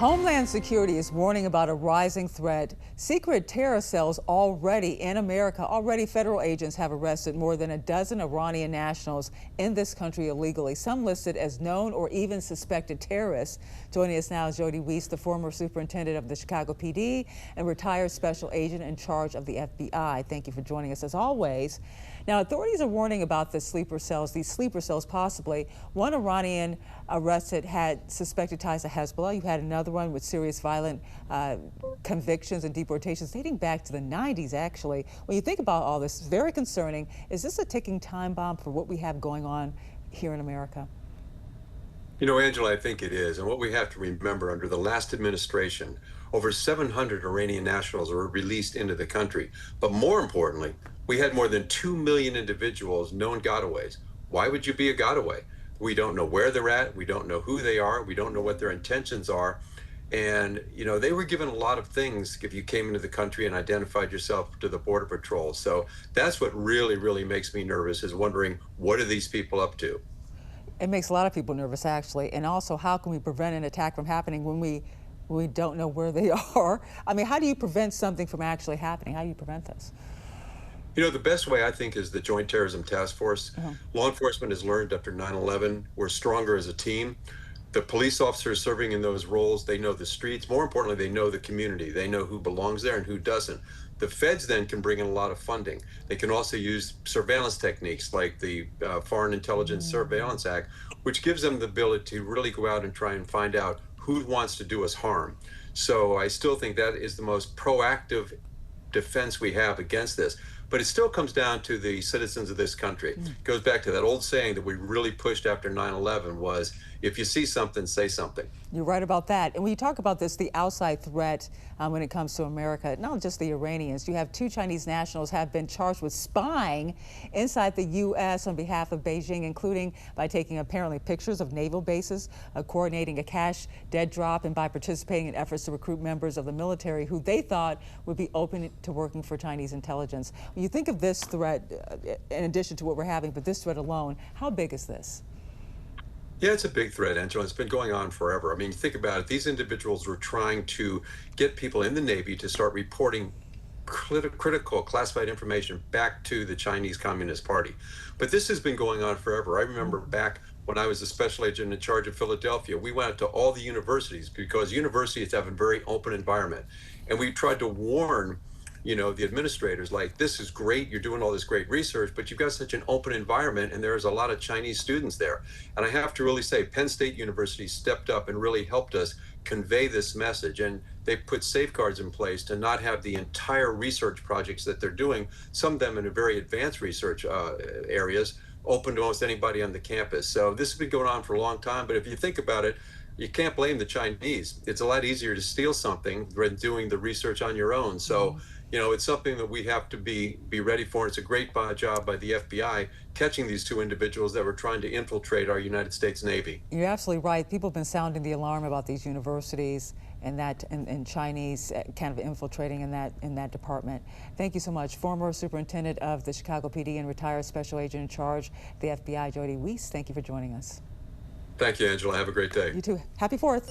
Homeland Security is warning about a rising threat. Secret terror cells already in America. Already federal agents have arrested more than a dozen Iranian nationals in this country illegally, some listed as known or even suspected terrorists. Joining us now is Jody Weiss, the former superintendent of the Chicago PD and retired special agent in charge of the FBI. Thank you for joining us as always. Now, authorities are warning about these sleeper cells possibly. One Iranian arrested had suspected ties to Hezbollah. You had another one with serious violent convictions and deportations dating back to the 90s, actually. When you think about all this, it's very concerning. Is this a ticking time bomb for what we have going on here in America? You know, Angela, I think it is. And what we have to remember, under the last administration, over 700 Iranian nationals were released into the country. But more importantly, we had more than 2 million individuals known gotaways. Why would you be a gotaway? We don't know where they're at. We don't know who they are. We don't know what their intentions are. And, you know, they were given a lot of things if you came into the country and identified yourself to the Border Patrol. So that's what really makes me nervous, is wondering, what are these people up to? It makes a lot of people nervous, actually. And also, how can we prevent an attack from happening when we don't know where they are? I mean, how do you prevent something from actually happening? How do you prevent this? You know, the best way, I think, is the Joint Terrorism Task Force. Law enforcement has learned after 9/11, we're stronger as a team. The police officers serving in those roles, they know the streets. More importantly, they know the community. They know who belongs there and who doesn't. The feds then can bring in a lot of funding. They can also use surveillance techniques like the Foreign Intelligence Surveillance Act, which gives them the ability to really go out and try and find out who wants to do us harm. So I still think that is the most proactive defense we have against this. But it still comes down to the citizens of this country. It goes back to that old saying that we really pushed after 9/11 was, if you see something, say something. You're right about that. And when you talk about this, the outside threat when it comes to America, not just the Iranians, you have 2 Chinese nationals have been charged with spying inside the U.S. on behalf of Beijing, including by taking apparently pictures of naval bases, coordinating a cash dead drop, and by participating in efforts to recruit members of the military who they thought would be open to working for Chinese intelligence. When you think of this threat, in addition to what we're having, but this threat alone, how big is this? Yeah, it's a big threat, Angelo. It's been going on forever. I mean, think about it. These individuals were trying to get people in the Navy to start reporting critical classified information back to the Chinese Communist Party. But this has been going on forever. I remember back when I was a special agent in charge of Philadelphia, we went out to all the universities because universities have a very open environment. And we tried to warn, you know, the administrators, like, this is great, you're doing all this great research, but you've got such an open environment and there's a lot of Chinese students there. And I have to really say, Penn State University stepped up and really helped us convey this message. And they put safeguards in place to not have the entire research projects that they're doing, some of them in a very advanced research areas, open to almost anybody on the campus. So this has been going on for a long time, but if you think about it, you can't blame the Chinese. It's a lot easier to steal something than doing the research on your own. So, you know, it's something that we have to be ready for. It's a great job by the FBI catching these 2 individuals that were trying to infiltrate our United States Navy. You're absolutely right. People have been sounding the alarm about these universities and Chinese kind of infiltrating in that department. Thank you so much. Former superintendent of the Chicago PD and retired special agent in charge of the FBI, Jody Weiss. Thank you for joining us. Thank you, Angela. Have a great day. You too. Happy 4th.